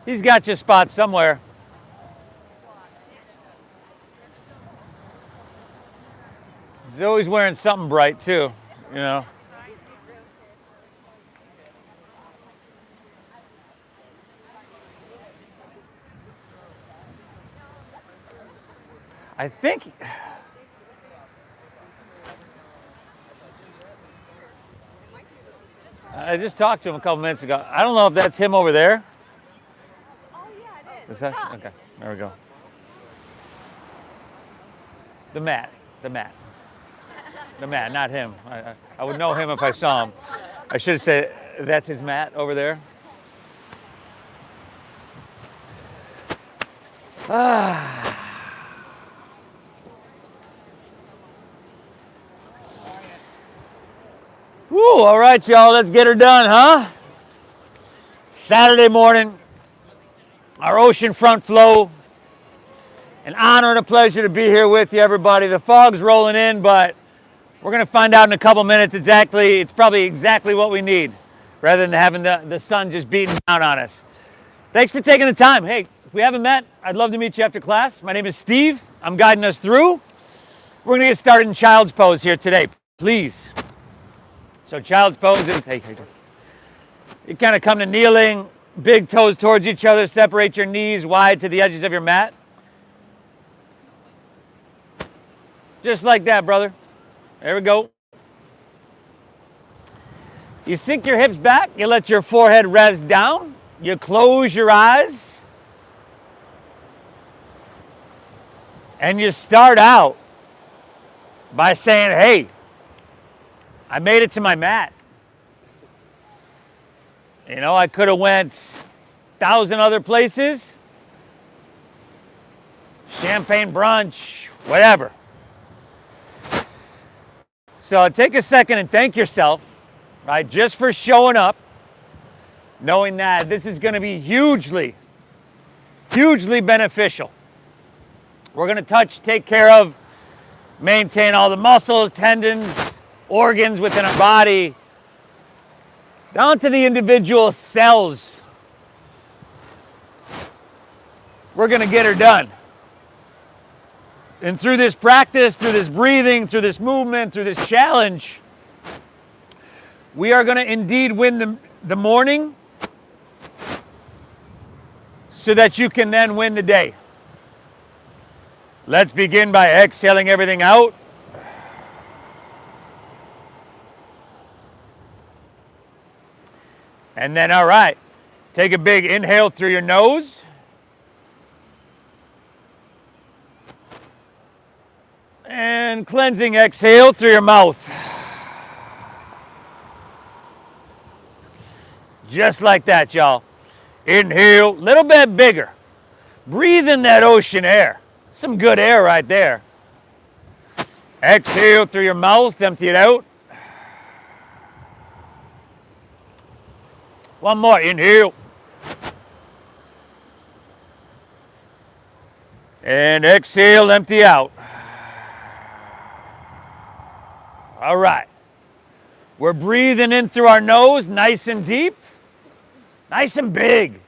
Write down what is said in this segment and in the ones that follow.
He's got your spot somewhere. He's always wearing something bright too, you know. I think I just talked to him a couple minutes ago. I don't know if that's him over there. Oh yeah, it is. Is that? Okay, there we go. The mat, not him. I would know him if I saw him. I should have said, that's his mat over there. Woo, all right, y'all, let's get her done, huh? Saturday morning, our Oceanfront flow. An honor and a pleasure to be here with you, everybody. The fog's rolling in, but we're going to find out in a couple minutes exactly. It's probably exactly what we need, rather than having the sun just beating down on us. Thanks for taking the time. Hey, if we haven't met, I'd love to meet you after class. My name is Steve. I'm guiding us through. We're going to get started in child's pose here today, please. So child's pose is, hey, you kind of come to kneeling, big toes towards each other, separate your knees wide to the edges of your mat. Just like that, brother. There we go. You sink your hips back, you let your forehead rest down, you close your eyes, and you start out by saying, hey, I made it to my mat. You know, I could have went 1,000 other places, champagne brunch, whatever. So take a second and thank yourself, right, just for showing up, knowing that this is going to be hugely beneficial. We're going to take care of, maintain all the muscles, tendons, organs within our body, down to the individual cells. We're going to get her done. And through this practice, through this breathing, through this movement, through this challenge, we are going to indeed win the morning so that you can then win the day. Let's begin by exhaling everything out. And then, all right, take a big inhale through your nose. And cleansing exhale through your mouth. Just like that, y'all. Inhale, a little bit bigger. Breathe in that ocean air. Some good air right there. Exhale through your mouth, empty it out. One more, inhale. And exhale, empty out. All right. We're breathing in through our nose, nice and deep, nice and big.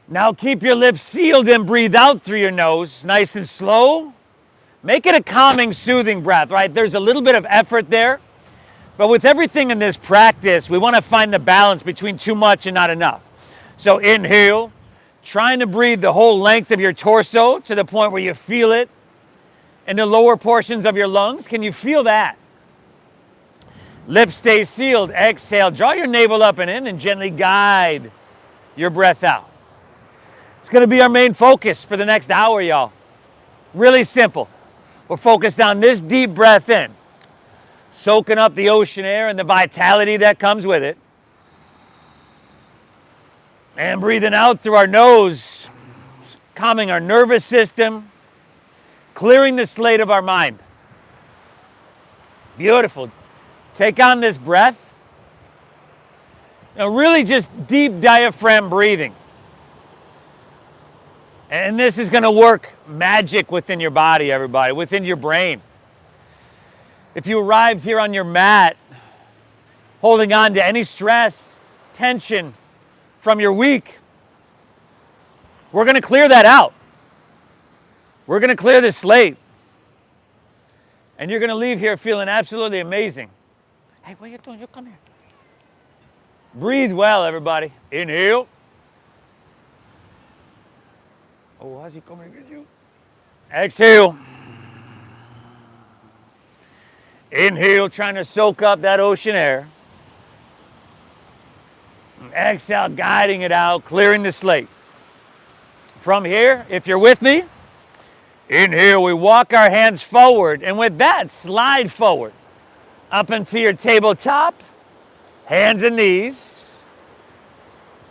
Now keep your lips sealed and breathe out through your nose, nice and slow. Make it a calming, soothing breath, right? There's a little bit of effort there, but with everything in this practice, we want to find the balance between too much and not enough. So inhale, trying to breathe the whole length of your torso to the point where you feel it in the lower portions of your lungs. Can you feel that? Lips stay sealed. Exhale. Draw your navel up and in and gently guide your breath out. It's going to be our main focus for the next hour, y'all. Really simple. We're focused on this deep breath in, soaking up the ocean air and the vitality that comes with it. And breathing out through our nose, calming our nervous system, clearing the slate of our mind. Beautiful. Take on this breath. Really just deep diaphragm breathing. And this is going to work magic within your body, everybody, within your brain. If you arrived here on your mat, holding on to any stress, tension from your week, we're going to clear that out. We're going to clear the slate. And you're going to leave here feeling absolutely amazing. Hey, what are you doing? You come here. Breathe well, everybody. Inhale. Oh, how's he coming to get you? Exhale. Inhale, trying to soak up that ocean air. And exhale, guiding it out, clearing the slate. From here, if you're with me, inhale, we walk our hands forward, and with that, slide forward up into your tabletop, hands and knees.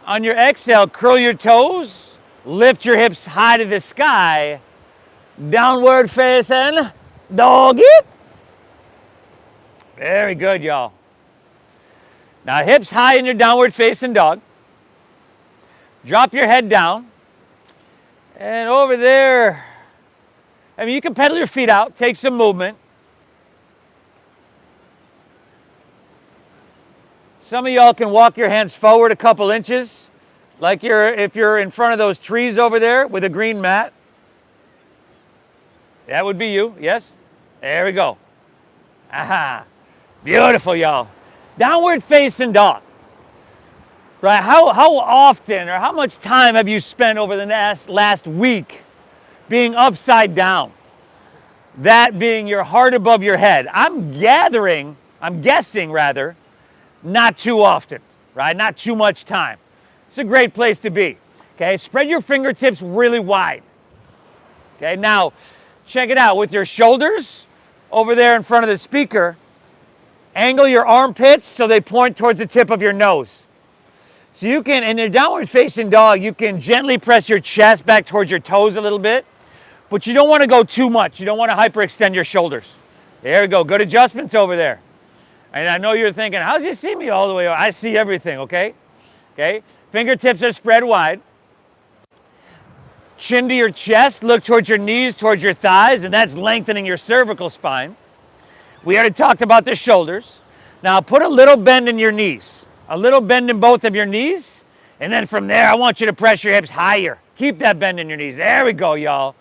On your exhale, curl your toes, lift your hips high to the sky, downward facing doggy. Very good, y'all. Now, hips high in your downward facing dog. Drop your head down. And over there, you can pedal your feet out, take some movement. Some of y'all can walk your hands forward a couple inches, like if you're in front of those trees over there with a green mat. That would be you, yes? There we go. Aha. Beautiful, y'all. Downward facing dog. Right, how often or how much time have you spent over the last week being upside down? That being your heart above your head. I'm guessing, not too often, right? Not too much time. It's a great place to be, okay? Spread your fingertips really wide, okay? Now, check it out. With your shoulders over there in front of the speaker, angle your armpits so they point towards the tip of your nose. So you can, in your downward facing dog, you can gently press your chest back towards your toes a little bit, but you don't want to go too much. You don't want to hyperextend your shoulders. There we go. Good adjustments over there. And I know you're thinking, how does he see me all the way over? I see everything, okay? Okay? Fingertips are spread wide. Chin to your chest. Look towards your knees, towards your thighs, and that's lengthening your cervical spine. We already talked about the shoulders. Now put a little bend in your knees. A little bend in both of your knees. And then from there, I want you to press your hips higher. Keep that bend in your knees. There we go, y'all.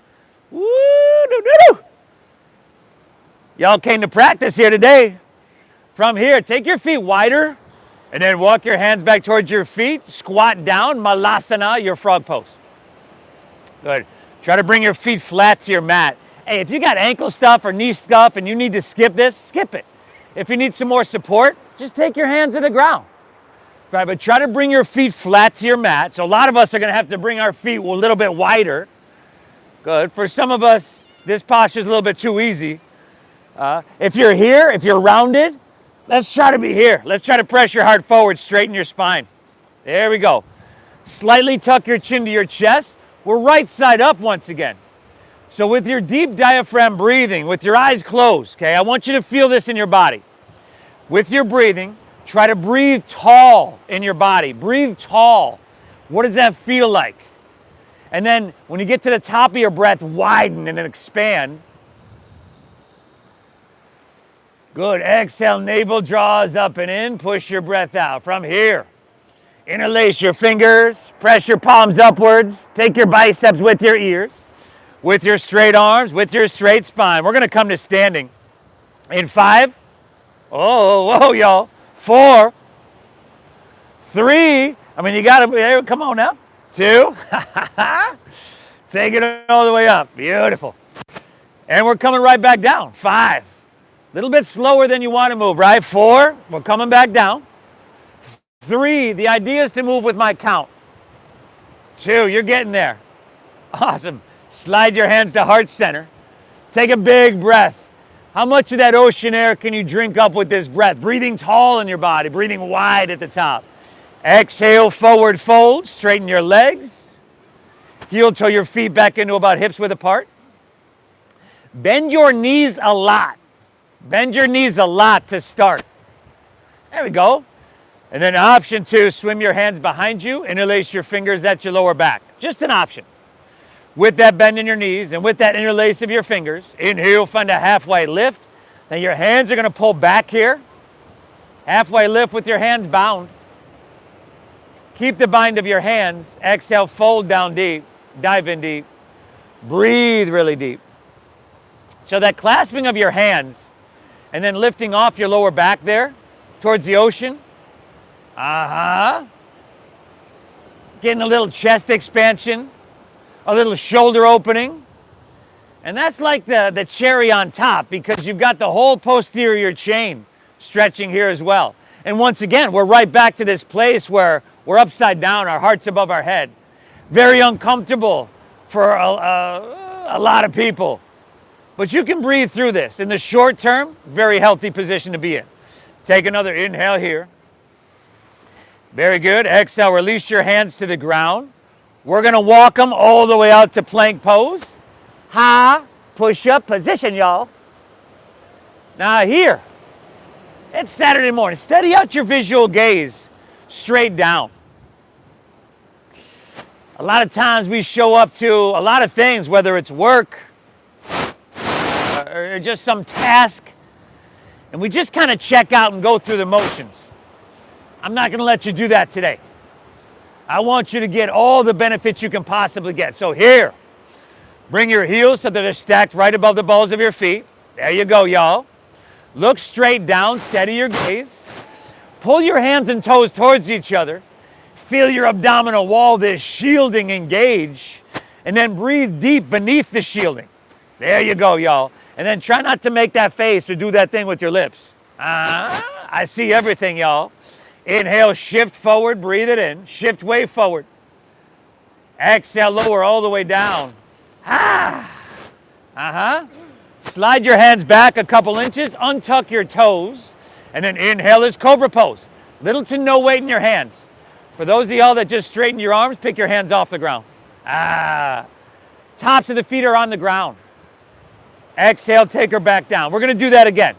Woo-doo-doo-doo. Y'all came to practice here today. From here, take your feet wider and then walk your hands back towards your feet. Squat down, malasana, your frog pose. Good. Try to bring your feet flat to your mat. Hey, if you got ankle stuff or knee stuff and you need to skip this, skip it. If you need some more support, just take your hands to the ground. Right, but try to bring your feet flat to your mat. So a lot of us are going to have to bring our feet a little bit wider. Good. For some of us, this posture is a little bit too easy. If you're here, if you're rounded, let's try to be here. Let's try to press your heart forward, straighten your spine. There we go. Slightly tuck your chin to your chest. We're right side up once again. So with your deep diaphragm breathing, with your eyes closed, okay, I want you to feel this in your body. With your breathing, try to breathe tall in your body. Breathe tall. What does that feel like? And then when you get to the top of your breath, widen and then expand. Good. Exhale, navel draws up and in. Push your breath out. From here, interlace your fingers. Press your palms upwards. Take your biceps with your ears. With your straight arms, with your straight spine. We're going to come to standing. In 5. Oh, whoa, y'all. 4. 3. You got to, come on now. 2. Take it all the way up. Beautiful. And we're coming right back down. 5. A little bit slower than you want to move, right? 4. We're coming back down. 3. The idea is to move with my count. 2, you're getting there. Awesome. Slide your hands to heart center. Take a big breath. How much of that ocean air can you drink up with this breath? Breathing tall in your body, breathing wide at the top. Exhale, forward fold, straighten your legs. Heel toe your feet back into about hips width apart. Bend your knees a lot. Bend your knees a lot to start. There we go. And then option 2, swim your hands behind you, interlace your fingers at your lower back. Just an option. With that bend in your knees and with that interlace of your fingers, inhale, find a halfway lift. Then your hands are going to pull back here. Halfway lift with your hands bound. Keep the bind of your hands. Exhale, fold down deep. Dive in deep. Breathe really deep. So that clasping of your hands and then lifting off your lower back there towards the ocean. Getting a little chest expansion, a little shoulder opening. And that's like the cherry on top, because you've got the whole posterior chain stretching here as well. And once again, we're right back to this place where we're upside down, our heart's above our head. Very uncomfortable for a lot of people. But you can breathe through this. In the short term, very healthy position to be in. Take another inhale here. Very good. Exhale, release your hands to the ground. We're going to walk them all the way out to plank pose. Push-up position, y'all. Now here, it's Saturday morning. Steady out your visual gaze straight down. A lot of times we show up to a lot of things, whether it's work or just some task, and we just kind of check out and go through the motions. I'm not going to let you do that today. I want you to get all the benefits you can possibly get. So here, bring your heels so that they're stacked right above the balls of your feet. There you go, y'all. Look straight down, steady your gaze. Pull your hands and toes towards each other. Feel your abdominal wall, this shielding engage. And then breathe deep beneath the shielding. There you go, y'all. And then try not to make that face or do that thing with your lips. I see everything, y'all. Inhale, shift forward, breathe it in. Shift way forward. Exhale, lower all the way down. Slide your hands back a couple inches, untuck your toes, and then inhale is cobra pose. Little to no weight in your hands. For those of y'all that just straighten your arms, pick your hands off the ground. Tops of the feet are on the ground. Exhale, take her back down. We're going to do that again.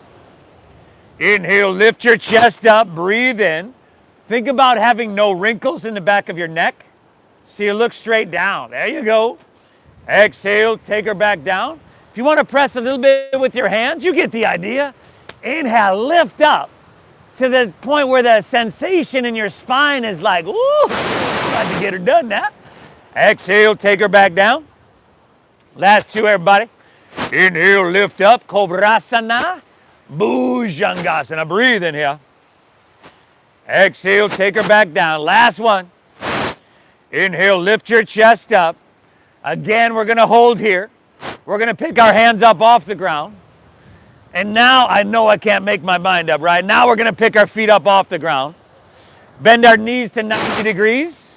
Inhale, lift your chest up, breathe in. Think about having no wrinkles in the back of your neck. So you look straight down. There you go. Exhale, take her back down. If you want to press a little bit with your hands, you get the idea. Inhale, lift up to the point where the sensation in your spine is like, ooh, about to get her done now. Exhale, take her back down. Last 2, everybody. Inhale, lift up, Kobrasana, Bhujangasana. Breathe in here. Exhale, take her back down. Last one. Inhale, lift your chest up. Again, we're going to hold here. We're going to pick our hands up off the ground. And now I know I can't make my mind up, right? Now we're going to pick our feet up off the ground. Bend our knees to 90 degrees.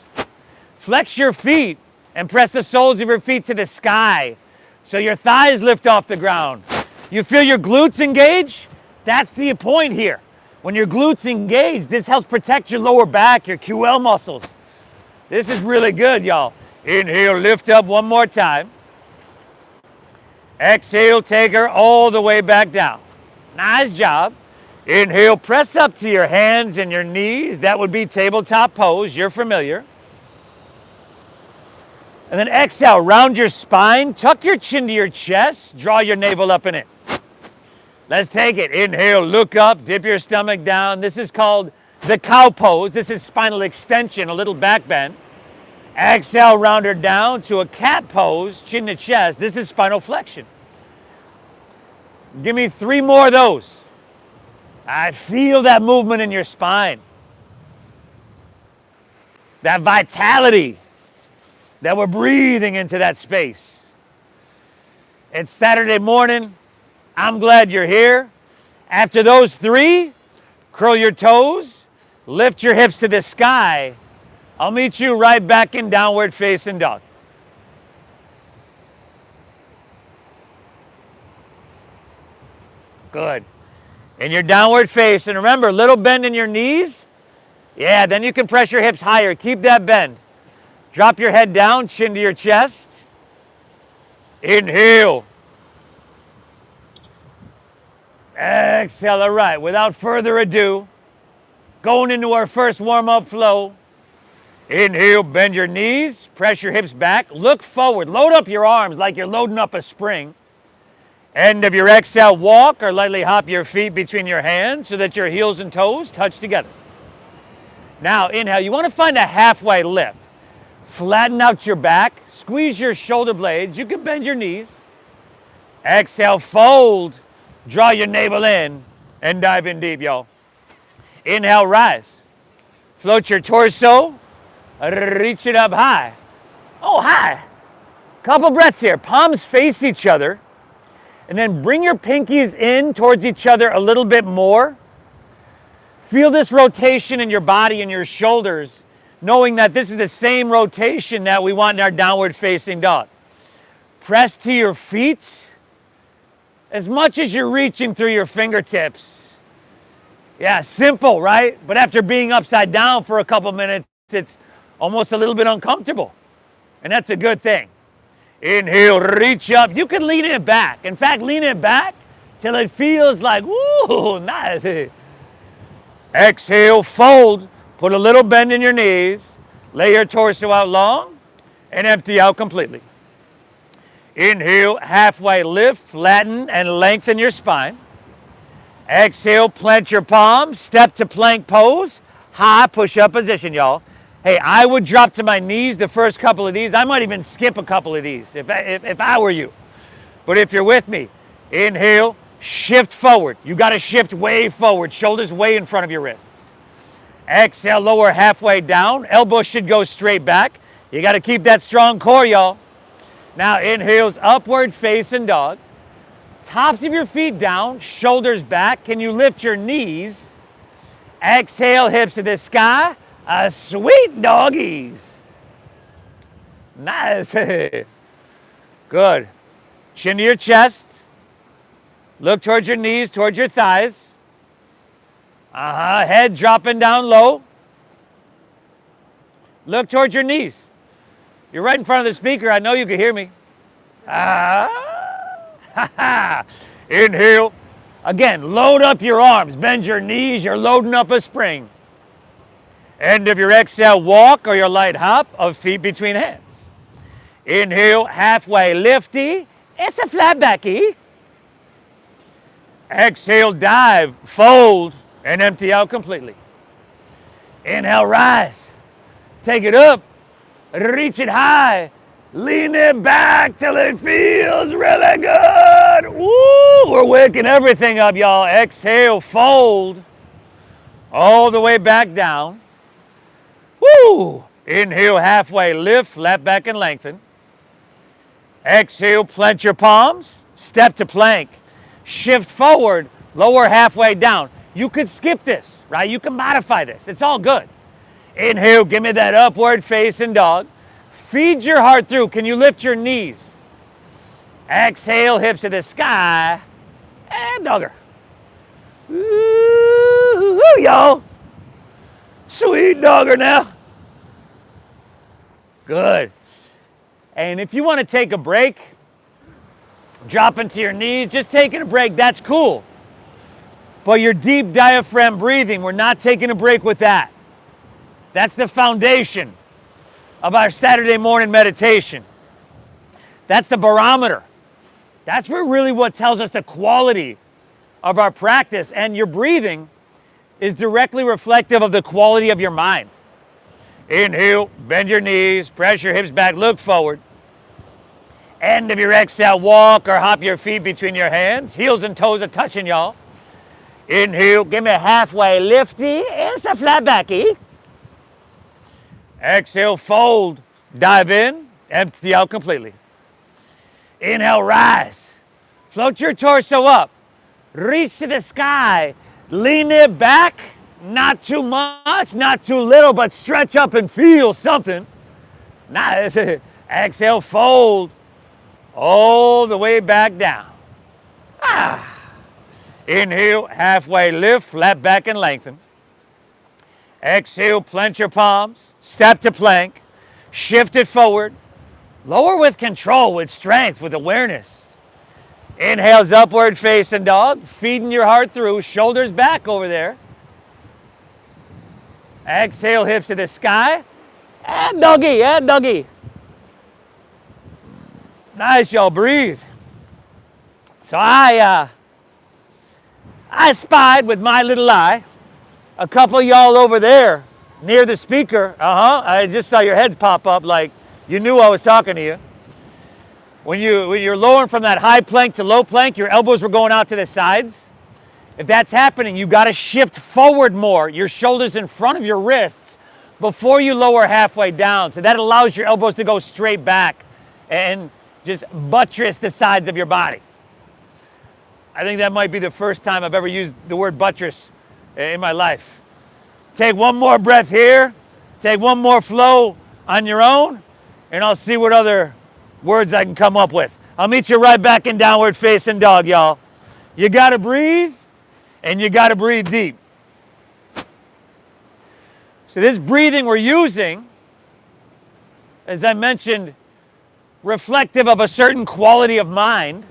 Flex your feet and press the soles of your feet to the sky so your thighs lift off the ground. You feel your glutes engage? That's the point here. When your glutes engage, this helps protect your lower back, your QL muscles. This is really good, y'all. Inhale, lift up one more time. Exhale, take her all the way back down. Nice job. Inhale, press up to your hands and your knees. That would be tabletop pose. You're familiar. And then exhale, round your spine, tuck your chin to your chest, draw your navel up and in. Let's take it. Inhale, look up, dip your stomach down. This is called the cow pose. This is spinal extension, a little back bend. Exhale, round her down to a cat pose, chin to chest. This is spinal flexion. Give me 3 more of those. I feel that movement in your spine. That vitality that we're breathing into that space. It's Saturday morning. I'm glad you're here. After those 3, curl your toes, lift your hips to the sky, I'll meet you right back in downward facing dog. Good. In your downward face, and remember, little bend in your knees. Yeah, then you can press your hips higher. Keep that bend. Drop your head down, chin to your chest. Inhale. Exhale. All right, without further ado, going into our first warm-up flow. Inhale, bend your knees, press your hips back, look forward, load up your arms like you're loading up a spring. End of your exhale, walk or lightly hop your feet between your hands so that your heels and toes touch together. Now, inhale, you want to find a halfway lift. Flatten out your back, squeeze your shoulder blades, you can bend your knees. Exhale, fold, draw your navel in, and dive in deep, y'all. Inhale, rise. Float your torso, reach it up high. Oh, high. Couple breaths here. Palms face each other. And then bring your pinkies in towards each other a little bit more. Feel this rotation in your body and your shoulders, knowing that this is the same rotation that we want in our downward facing dog. Press to your feet as much as you're reaching through your fingertips. Yeah, simple, right? But after being upside down for a couple minutes, it's almost a little bit uncomfortable. And that's a good thing. Inhale, reach up. You can lean it back. In fact, lean it back till it feels like, woo, nice. Exhale, fold. Put a little bend in your knees. Lay your torso out long and empty out completely. Inhale, halfway lift, flatten and lengthen your spine. Exhale, plant your palms, step to plank pose, high push-up position, y'all. Hey, I would drop to my knees the first couple of these. I might even skip a couple of these if I were you. But if you're with me, inhale, shift forward. You got to shift way forward, shoulders way in front of your wrists. Exhale, lower halfway down. Elbows should go straight back. You got to keep that strong core, y'all. Now, inhales, upward facing dog. Tops of your feet down, shoulders back. Can you lift your knees? Exhale, hips to the sky. Sweet doggies. Nice. Good. Chin to your chest. Look towards your knees, towards your thighs. Head dropping down low. Look towards your knees. You're right in front of the speaker. I know you can hear me. Inhale. Again, load up your arms. Bend your knees. You're loading up a spring. End of your exhale, walk or your light hop of feet between hands. Inhale, halfway lifty. It's a flat backy. Exhale, dive, fold, and empty out completely. Inhale, rise. Take it up. Reach it high. Lean it back till it feels really good. Woo! We're waking everything up, y'all. Exhale, fold. All the way back down. Woo! Inhale, halfway lift, flat back and lengthen. Exhale, plant your palms, step to plank. Shift forward, lower halfway down. You could skip this, right? You can modify this. It's all good. Inhale, give me that upward facing dog. Feed your heart through. Can you lift your knees? Exhale, hips to the sky. And dogger. Ooh, y'all. Sweet dogger now. Good. And if you want to take a break, drop into your knees, just taking a break, that's cool. But your deep diaphragm breathing, we're not taking a break with that. That's the foundation of our Saturday morning meditation. That's the barometer. That's really what tells us the quality of our practice. And your breathing is directly reflective of the quality of your mind. Inhale, bend your knees, press your hips back, look forward. End of your exhale, walk or hop your feet between your hands. Heels and toes are touching, y'all. Inhale, give me a halfway lifty. It's a flat backy. Exhale, fold, dive in, empty out completely. Inhale, rise. Float your torso up. Reach to the sky. Lean it back. Not too much, not too little, but stretch up and feel something. Nice. Exhale, fold all the way back down. Inhale, halfway lift, flat back and lengthen. Exhale, plant your palms, step to plank, shift it forward. Lower with control, with strength, with awareness. Inhales, upward facing dog, feeding your heart through, shoulders back over there. Exhale, hips to the sky. And doggy, and doggy. Nice, y'all, breathe. So I spied with my little eye a couple of y'all over there near the speaker. I just saw your head pop up like you knew I was talking to you. When you're lowering from that high plank to low plank, your elbows were going out to the sides. If that's happening, you got to shift forward more, your shoulders in front of your wrists before you lower halfway down. So that allows your elbows to go straight back and just buttress the sides of your body. I think that might be the first time I've ever used the word buttress in my life. Take one more breath here. Take one more flow on your own, and I'll see what other words I can come up with. I'll meet you right back in downward facing dog, y'all. You gotta breathe, and you gotta breathe deep. So this breathing we're using, as I mentioned, reflective of a certain quality of mind.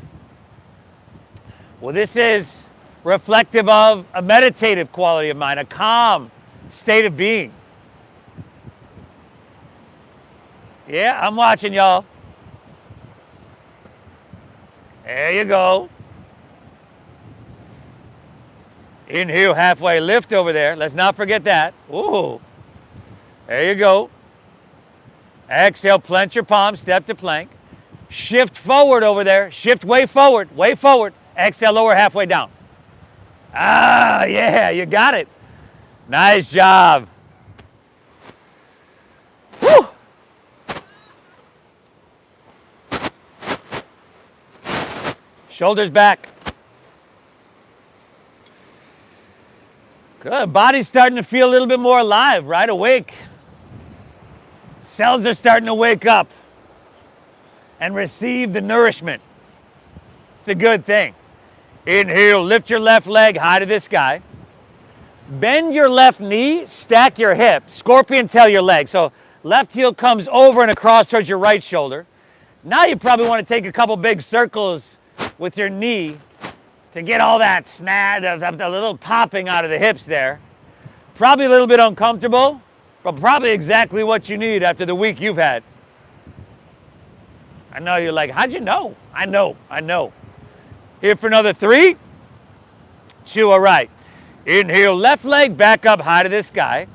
Well, this is reflective of a meditative quality of mind, a calm state of being. Yeah, I'm watching y'all. There you go. Inhale, halfway lift over there. Let's not forget that. Ooh. There you go. Exhale, plant your palms, step to plank. Shift forward over there. Shift way forward, way forward. Exhale, lower halfway down. Yeah, you got it. Nice job. Woo. Shoulders back. Good. Body's starting to feel a little bit more alive, right? Awake. Cells are starting to wake up and receive the nourishment. It's a good thing. Inhale, lift your left leg high to the sky. Bend your left knee, stack your hip, scorpion tail your leg. So left heel comes over and across towards your right shoulder. Now you probably want to take a couple big circles with your knee to get all that the little popping out of the hips there. Probably a little bit uncomfortable, but probably exactly what you need after the week you've had. I know you're like, how'd you know? I know. Here for another 3, 2, all right. Inhale, left leg back up high to the sky.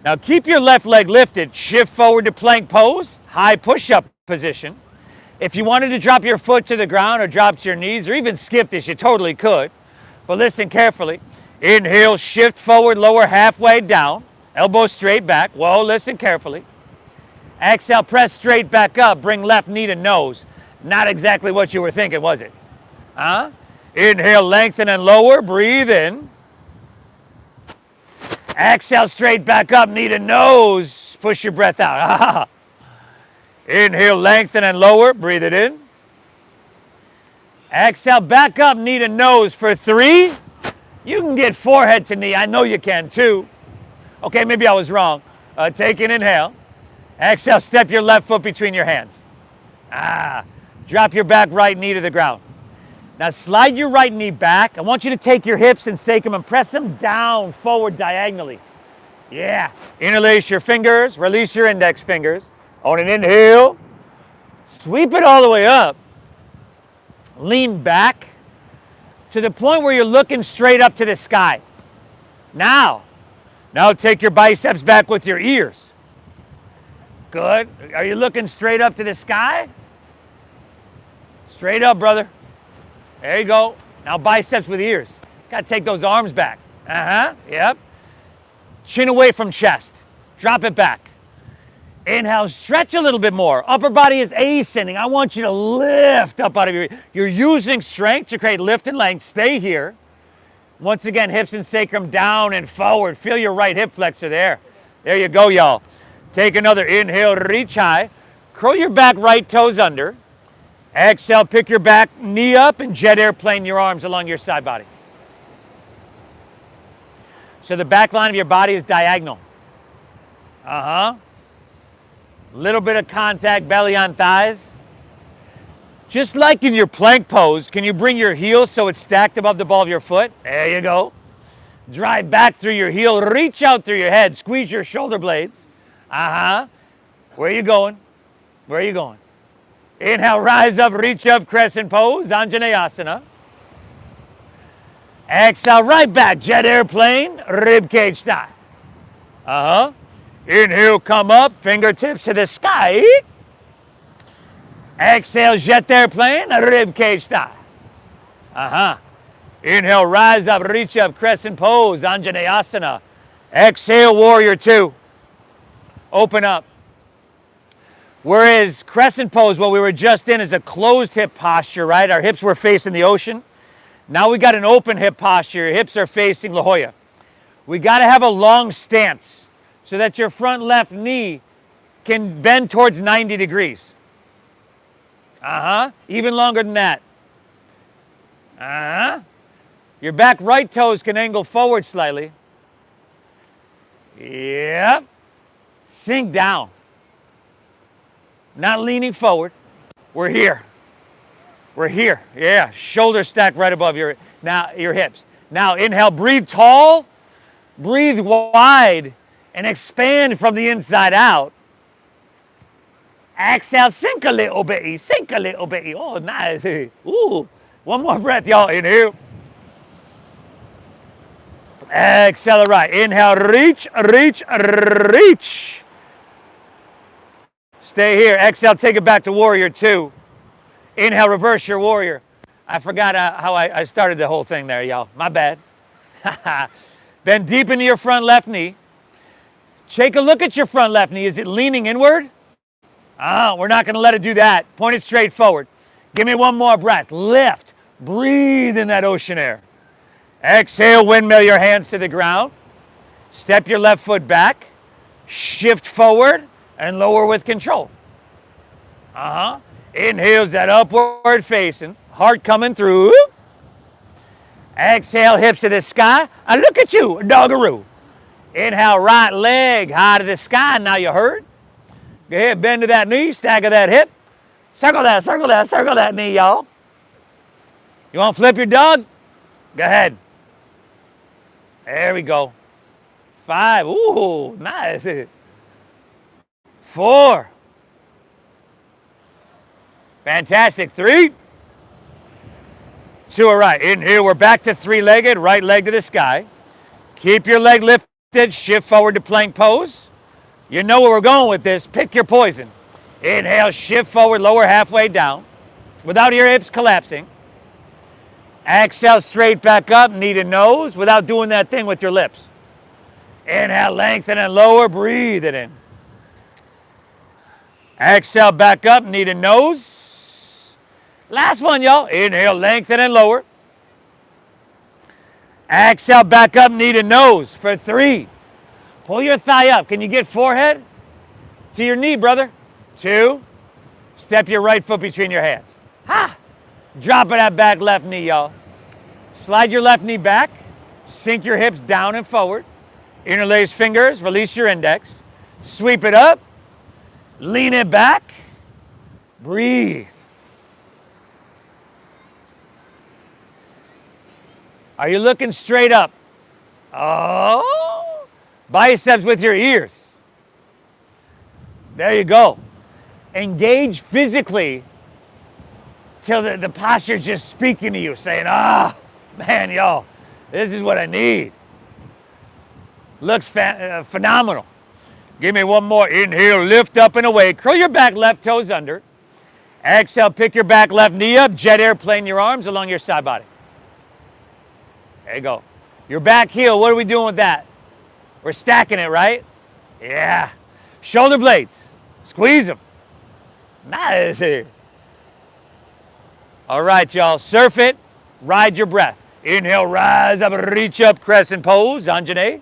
Now keep your left leg lifted, shift forward to plank pose, high push-up position. If you wanted to drop your foot to the ground or drop to your knees or even skip this, you totally could. But listen carefully. Inhale, shift forward, lower halfway down, elbow straight back. Whoa, listen carefully. Exhale, press straight back up, bring left knee to nose. Not exactly what you were thinking, was it? Inhale, lengthen and lower, breathe in. Exhale, straight back up, knee to nose. Push your breath out. Inhale, lengthen and lower, breathe it in. Exhale, back up, knee to nose for 3. You can get forehead to knee. I know you can too. Okay, maybe I was wrong. Take an inhale. Exhale, step your left foot between your hands. Drop your back right knee to the ground. Now slide your right knee back. I want you to take your hips and shake them and press them down, forward diagonally. Yeah. Interlace your fingers, release your index fingers. On an inhale, sweep it all the way up. Lean back to the point where you're looking straight up to the sky. Now take your biceps back with your ears. Good. Are you looking straight up to the sky? Straight up, brother. There you go. Now biceps with ears. Got to take those arms back. Yep. Chin away from chest. Drop it back. Inhale, stretch a little bit more. Upper body is ascending. I want you to lift up out of you're using strength to create lift and length. Stay here. Once again, hips and sacrum down and forward. Feel your right hip flexor there. There you go, y'all. Take another inhale, reach high. Curl your back right toes under. Exhale, pick your back knee up and jet airplane your arms along your side body. So the back line of your body is diagonal. Little bit of contact, belly on thighs. Just like in your plank pose, can you bring your heel so it's stacked above the ball of your foot? There you go. Drive back through your heel, reach out through your head, squeeze your shoulder blades. Where are you going? Where are you going? Inhale, rise up, reach up, crescent pose, Anjaneyasana. Exhale, right back, jet airplane, rib cage style. Inhale, come up, fingertips to the sky. Exhale, jet airplane, rib cage style. Inhale, rise up, reach up, crescent pose, Anjaneyasana. Exhale, warrior two. Open up. Whereas crescent pose, what we were just in, is a closed hip posture, right? Our hips were facing the ocean. Now we got an open hip posture. Your hips are facing La Jolla. We got to have a long stance so that your front left knee can bend towards 90 degrees. Even longer than that. Your back right toes can angle forward slightly. Yep. Sink down. Not leaning forward. We're here. We're here. Yeah. Shoulders stacked right above your hips. Now inhale, breathe tall, breathe wide, and expand from the inside out. Exhale, sink a little bit. Sink a little bit. Oh, nice. Ooh. One more breath, y'all. Inhale. Exhale, right. Inhale, reach, reach, reach. Stay here. Exhale, take it back to warrior two. Inhale, reverse your warrior. I forgot how I started the whole thing there, y'all. My bad. Bend deep into your front left knee. Take a look at your front left knee. Is it leaning inward? We're not going to let it do that. Point it straight forward. Give me one more breath. Lift. Breathe in that ocean air. Exhale, windmill your hands to the ground. Step your left foot back. Shift forward and lower with control. Inhales that upward facing. Heart coming through. Exhale, hips to the sky. And look at you, doggaroo. Inhale, right leg high to the sky. Now you heard. Go ahead, bend to that knee, stagger that hip. Circle that, circle that, circle that knee, y'all. You want to flip your dog? Go ahead. There we go. 5. Ooh, nice. 4. Fantastic. 3. 2 are right. In here, we're back to three-legged, right leg to the sky. Keep your leg lifted, shift forward to plank pose. You know where we're going with this. Pick your poison. Inhale, shift forward, lower halfway down without your hips collapsing. Exhale, straight back up, knee to nose without doing that thing with your lips. Inhale, lengthen and lower, breathe it in. Exhale, back up, knee to nose. Last one, y'all. Inhale, lengthen and lower. Exhale, back up, knee to nose for 3. Pull your thigh up. Can you get forehead to your knee, brother? 2. Step your right foot between your hands. Dropping that back left knee, y'all. Slide your left knee back. Sink your hips down and forward. Interlace fingers. Release your index. Sweep it up. Lean it back. Breathe. Are you looking straight up? Oh, biceps with your ears. There you go. Engage physically till the posture's just speaking to you, saying, man, y'all, this is what I need. Looks phenomenal. Give me one more. Inhale, lift up and away. Curl your back left toes under. Exhale, pick your back left knee up. Jet airplane your arms along your side body. There you go. Your back heel, what are we doing with that? We're stacking it, right? Yeah. Shoulder blades. Squeeze them. Nice. All right, y'all. Surf it. Ride your breath. Inhale, rise up, reach up, crescent pose, Anjane.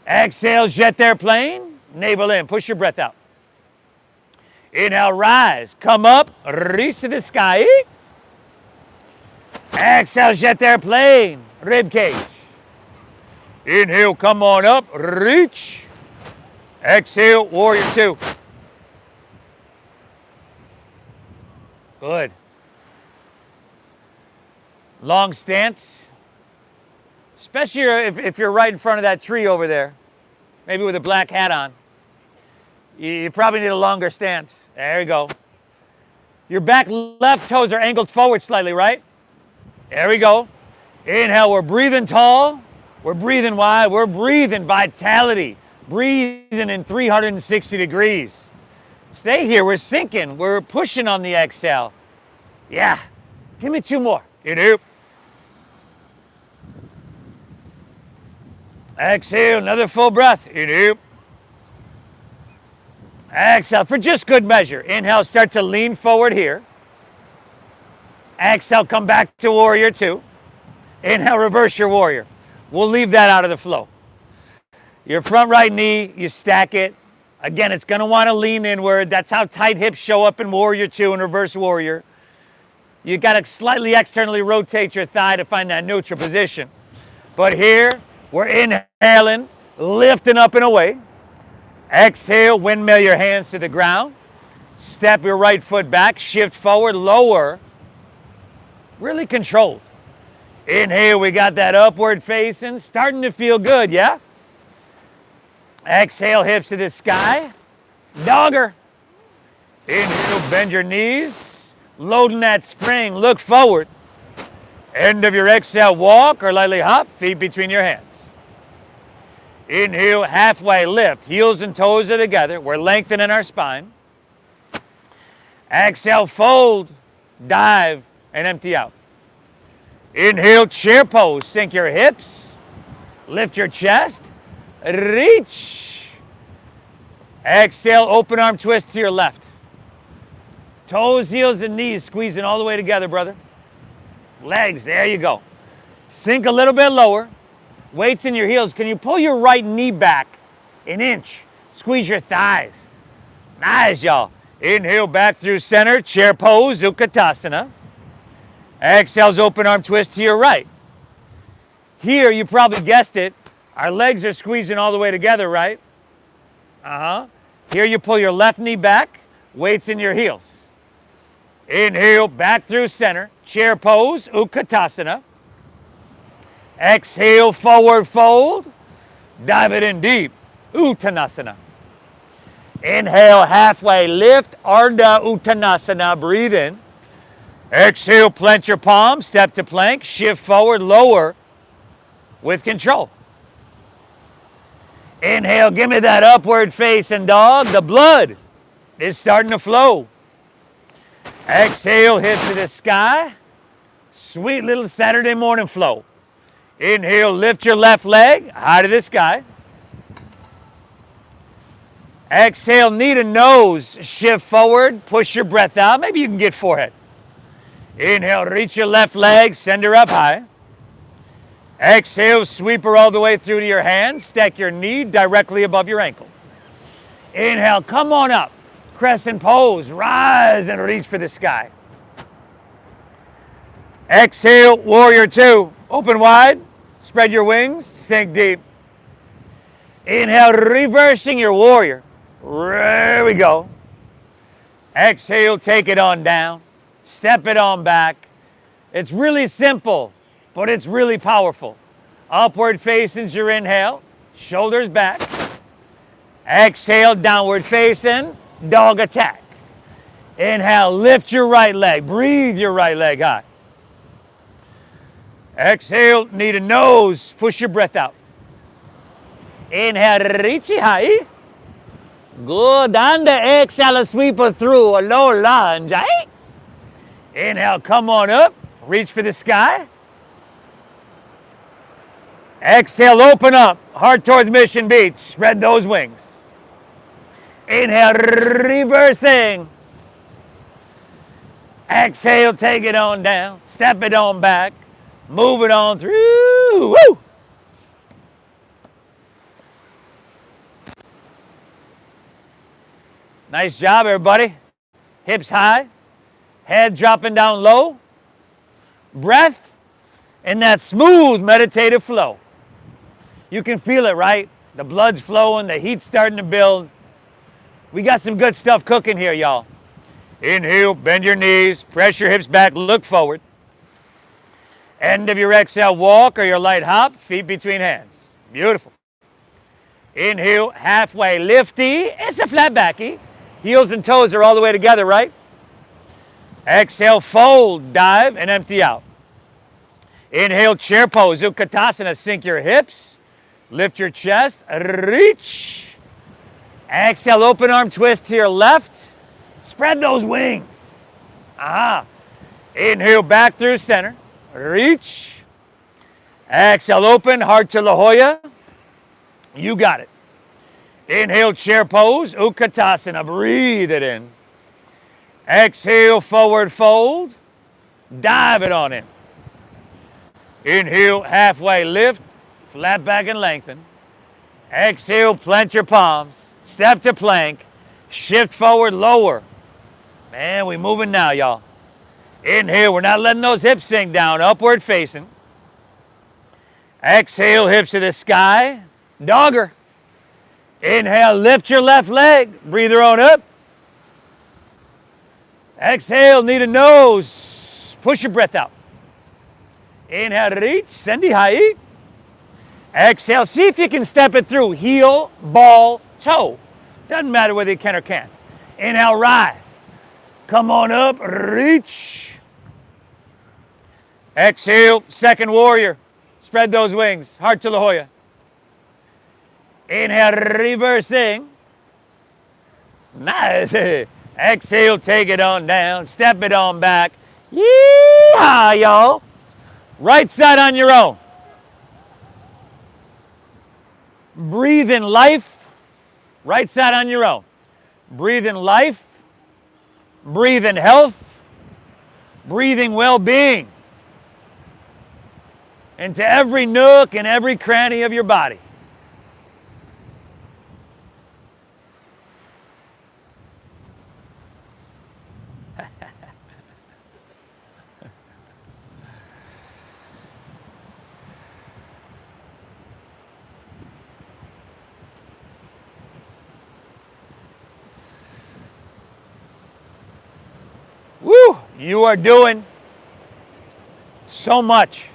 Exhale, jet airplane, navel in, push your breath out. Inhale, rise, come up, reach to the sky. Exhale, jet airplane, rib cage. Inhale, come on up, reach. Exhale, warrior two. Good. Long stance. Especially if you're right in front of that tree over there, maybe with a black hat on. You probably need a longer stance. There you go. Your back left toes are angled forward slightly, right? There we go. Inhale, we're breathing tall. We're breathing wide. We're breathing vitality. Breathing in 360 degrees. Stay here. We're sinking. We're pushing on the exhale. Yeah. Give me two more. Inhale. Exhale, another full breath. Inhale. Exhale, for just good measure. Inhale, start to lean forward here. Exhale, come back to warrior two. Inhale, reverse your warrior. We'll leave that out of the flow. Your front right knee, you stack it. Again, it's going to want to lean inward. That's how tight hips show up in warrior two and reverse warrior. You got to slightly externally rotate your thigh to find that neutral position. But here, we're inhaling, lifting up and away. Exhale, windmill your hands to the ground. Step your right foot back, shift forward, lower. Really controlled. Inhale, we got that upward facing, starting to feel good, yeah? Exhale, hips to the sky. Dogger. Inhale, bend your knees. Loading that spring, look forward. End of your exhale, walk or lightly hop, feet between your hands. Inhale, halfway lift, heels and toes are together. We're lengthening our spine. Exhale, fold, dive, and empty out. Inhale, chair pose, sink your hips, lift your chest, reach. Exhale, open arm twist to your left. Toes, heels, and knees squeezing all the way together, brother. Legs, there you go. Sink a little bit lower. Weights in your heels. Can you pull your right knee back an inch? Squeeze your thighs. Nice, y'all. Inhale, back through center, chair pose, Utkatasana. Exhale's open arm twist to your right. Here, you probably guessed it, our legs are squeezing all the way together, right? Here you pull your left knee back, weights in your heels. Inhale, back through center, chair pose, Utkatasana. Exhale, forward fold, dive it in deep, Uttanasana. Inhale, halfway lift, Ardha Uttanasana, breathe in. Exhale, plant your palms, step to plank, shift forward, lower with control. Inhale, give me that upward facing dog. The blood is starting to flow. Exhale, hips to the sky. Sweet little Saturday morning flow. Inhale, lift your left leg, high to the sky. Exhale, knee to nose, shift forward, push your breath out. Maybe you can get forehead. Inhale, reach your left leg, send her up high. Exhale, sweep her all the way through to your hands. Stack your knee directly above your ankle. Inhale, come on up. Crescent pose, rise and reach for the sky. Exhale, warrior two. Open wide, spread your wings, sink deep. Inhale, reversing your warrior. There we go. Exhale, take it on down. Step it on back. It's really simple, but it's really powerful. Upward facing your inhale, shoulders back. Exhale, downward facing, dog attack. Inhale, lift your right leg, breathe your right leg high. Exhale, knee to nose, push your breath out. Inhale, reach high. Good, and the exhale, sweep her through, a low lunge. Inhale, come on up, reach for the sky. Exhale, open up, heart towards Mission Beach, spread those wings. Inhale, reversing. Exhale, take it on down. Step it on back. Move it on through. Woo! Nice job, everybody. Hips high. Head dropping down low. Breath in that smooth meditative flow. You can feel it, right? The blood's flowing, the heat's starting to build. We got some good stuff cooking here, y'all. Inhale, bend your knees, press your hips back, look forward. End of your exhale, walk or your light hop, feet between hands. Beautiful. Inhale, halfway lifty. It's a flat backy. Heels and toes are all the way together, right? Exhale, fold, dive, and empty out. Inhale, chair pose, Utkatasana. Sink your hips, lift your chest, reach. Exhale, open arm twist to your left. Spread those wings. Inhale, back through center. Reach. Exhale, open, heart to La Jolla. You got it. Inhale, chair pose, Utkatasana. Breathe it in. Exhale, forward fold. Dive it on in. Inhale, halfway lift. Flat back and lengthen. Exhale, plant your palms. Step to plank. Shift forward, lower. Man, we moving now, y'all. Inhale, we're not letting those hips sink down. Upward facing. Exhale, hips to the sky. Dogger. Inhale, lift your left leg. Breather on up. Exhale, knee to nose. Push your breath out. Inhale, reach. Sendi hai. Exhale, see if you can step it through. Heel, ball, toe. Doesn't matter whether you can or can't. Inhale, rise. Come on up, reach. Exhale, second warrior. Spread those wings. Heart to La Jolla. Inhale, reversing. Nice. Exhale, take it on down. Step it on back. Yee-haw, y'all. Right side on your own. Breathe in life. Right side on your own. Breathe in life. Breathe in health. Breathing well-being into every nook and every cranny of your body. Woo! You are doing so much.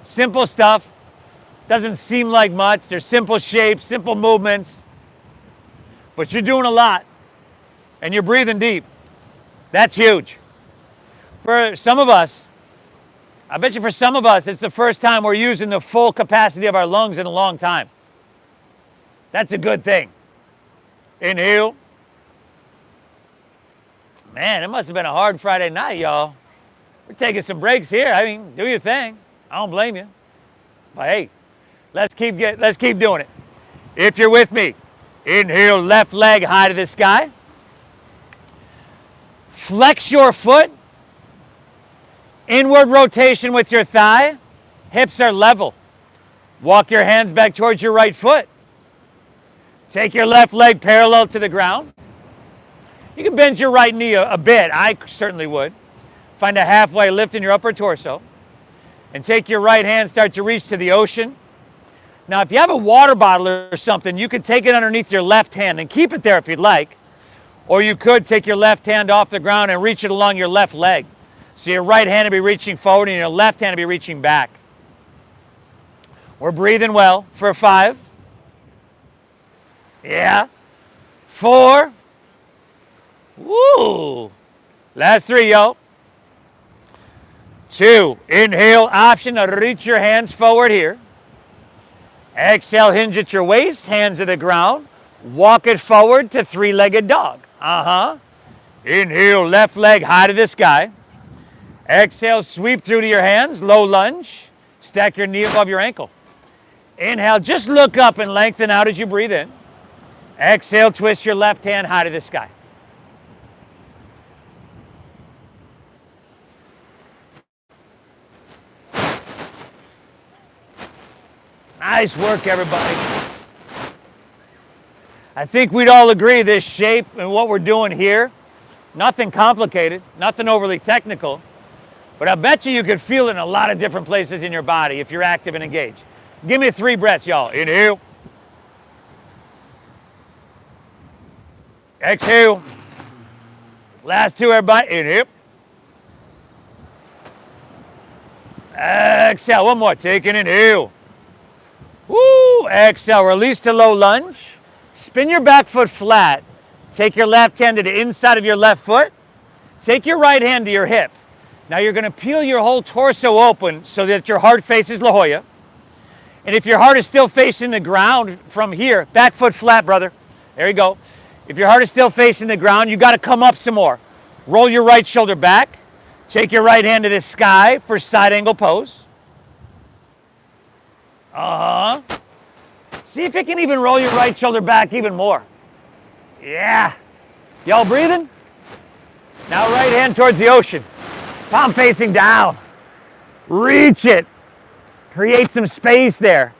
Simple stuff. Doesn't seem like much. There's simple shapes, simple movements. But you're doing a lot. And you're breathing deep. That's huge. For some of us, I bet you for some of us, it's the first time we're using the full capacity of our lungs in a long time. That's a good thing. Inhale. Man, it must have been a hard Friday night, y'all. We're taking some breaks here. I mean, do your thing. I don't blame you. But hey, let's keep doing it. If you're with me, inhale, left leg high to the sky. Flex your foot. Inward rotation with your thigh. Hips are level. Walk your hands back towards your right foot. Take your left leg parallel to the ground. You can bend your right knee a bit. I certainly would. Find a halfway lift in your upper torso. And take your right hand, start to reach to the ocean. Now, if you have a water bottle or something, you could take it underneath your left hand and keep it there if you'd like. Or you could take your left hand off the ground and reach it along your left leg. So your right hand will be reaching forward and your left hand will be reaching back. We're breathing well for 5. Yeah. 4. Woo! Last 3, yo. 2. Inhale, option to reach your hands forward here. Exhale, hinge at your waist, hands to the ground. Walk it forward to 3-legged dog. Inhale, left leg high to the sky. Exhale, sweep through to your hands, low lunge. Stack your knee above your ankle. Inhale, just look up and lengthen out as you breathe in. Exhale, twist your left hand high to the sky. Nice work, everybody. I think we'd all agree this shape and what we're doing here, nothing complicated, nothing overly technical, but I bet you could feel it in a lot of different places in your body if you're active and engaged. Give me 3 breaths, y'all. Inhale. Exhale. Last 2, everybody. Inhale. Exhale. One more. Take an inhale. Woo. Exhale. Release to low lunge. Spin your back foot flat. Take your left hand to the inside of your left foot. Take your right hand to your hip. Now you're going to peel your whole torso open so that your heart faces La Jolla. And if your heart is still facing the ground from here, back foot flat, brother. There you go. If your heart is still facing the ground, you got to come up some more. Roll your right shoulder back. Take your right hand to the sky for side angle pose. See if you can even roll your right shoulder back even more. Yeah. Y'all breathing? Now right hand towards the ocean. Palm facing down. Reach it. Create some space there.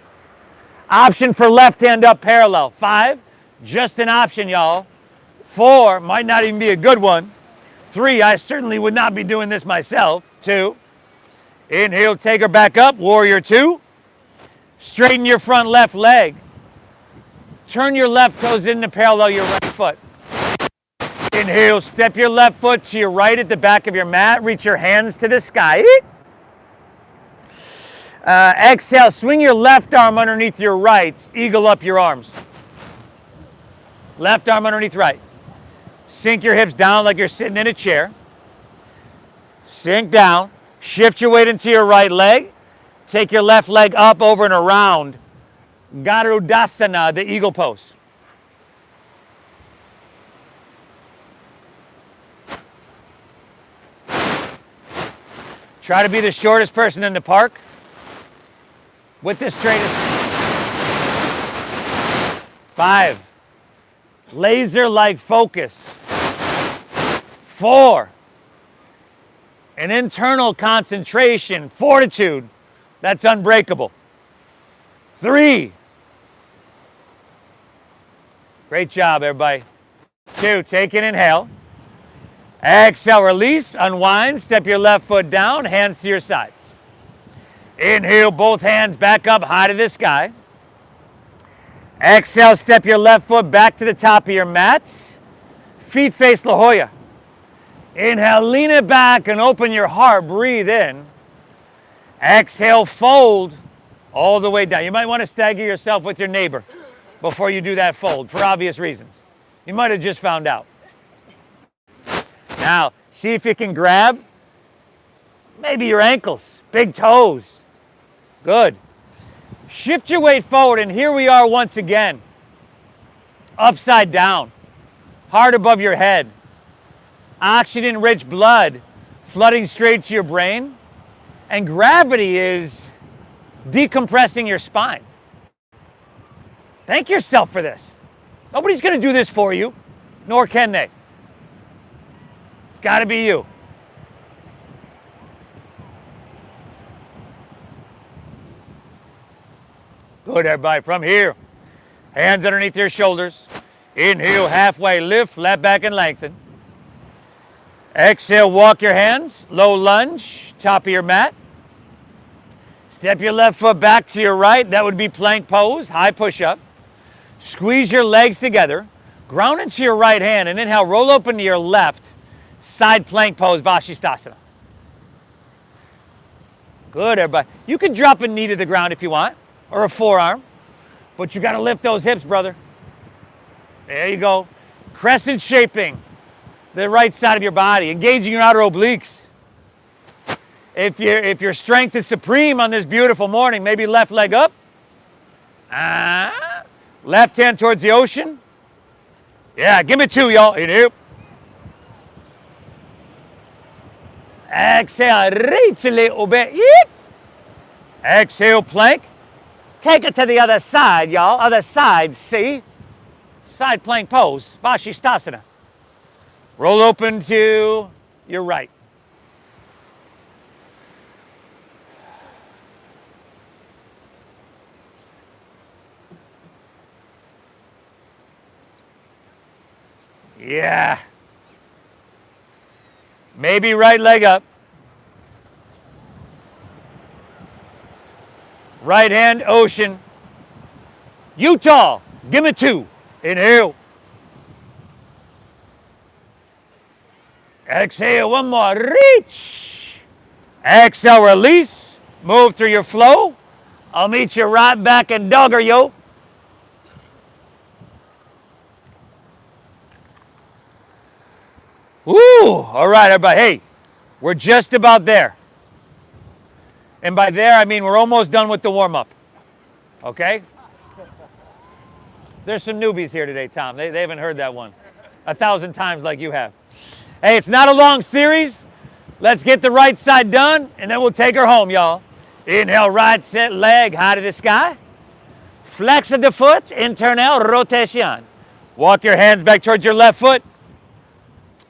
Option for left hand up parallel. 5, just an option, y'all. 4, might not even be a good one. 3, I certainly would not be doing this myself. 2, inhale, take her back up, warrior 2. Straighten your front left leg. Turn your left toes in to parallel your right foot. Inhale, step your left foot to your right at the back of your mat. Reach your hands to the sky. Exhale, swing your left arm underneath your right. Eagle up your arms. Left arm underneath right. Sink your hips down like you're sitting in a chair. Sink down. Shift your weight into your right leg. Take your left leg up, over, and around. Garudasana, the eagle pose. Try to be the shortest person in the park with the straightest. 5, laser-like focus. 4, an internal concentration, fortitude that's unbreakable. 3, great job, everybody. 2, take an inhale. Exhale, release, unwind, step your left foot down, hands to your sides. Inhale, both hands back up high to the sky. Exhale, step your left foot back to the top of your mat. Feet face La Jolla. Inhale, lean it back and open your heart, breathe in. Exhale, fold all the way down. You might want to stagger yourself with your neighbor before you do that fold, for obvious reasons. You might have just found out. Now, see if you can grab maybe your ankles, big toes. Good. Shift your weight forward, and here we are once again. Upside down, heart above your head. Oxygen-rich blood flooding straight to your brain, and gravity is decompressing your spine. Thank yourself for this. Nobody's going to do this for you, nor can they. It's got to be you. Good, everybody. From here, hands underneath your shoulders. Inhale, halfway lift, flat back and lengthen. Exhale, walk your hands, low lunge, top of your mat. Step your left foot back to your right. That would be plank pose, high push-up. Squeeze your legs together. Ground into your right hand, and inhale, roll open to your left. Side plank pose, Vashisthasana. Good, everybody. You can drop a knee to the ground if you want, or a forearm, but you got to lift those hips, brother. There you go. Crescent shaping the right side of your body, engaging your outer obliques. If your strength is supreme on this beautiful morning, maybe left leg up. Left hand towards the ocean. Yeah, give me 2, y'all. Inhale. Exhale, reach a little bit. Exhale, plank. Take it to the other side, y'all. Other side, see? Side plank pose, Vashisthasana. Roll open to your right. Yeah. Maybe right leg up. Right hand, ocean. Utah, give me 2. Inhale. Exhale, one more. Reach. Exhale, release. Move through your flow. I'll meet you right back in dogger yo. Woo! All right, everybody. Hey, we're just about there. And by there, I mean we're almost done with the warm-up. Okay? There's some newbies here today, Tom. They haven't heard that one 1,000 times like you have. Hey, it's not a long series. Let's get the right side done, and then we'll take her home, y'all. Inhale, right set leg high to the sky. Flex of the foot, internal rotation. Walk your hands back towards your left foot.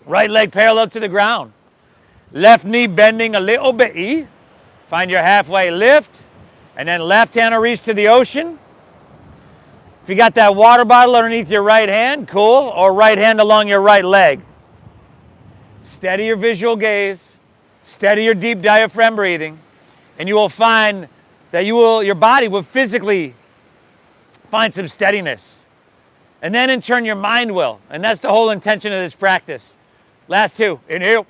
Right leg parallel to the ground. Left knee bending a little bit. Find your halfway lift. And then left hand will reach to the ocean. If you got that water bottle underneath your right hand, cool. Or right hand along your right leg. Steady your visual gaze. Steady your deep diaphragm breathing. And you will find that your body will physically find some steadiness. And then in turn your mind will. And that's the whole intention of this practice. Last 2. Inhale.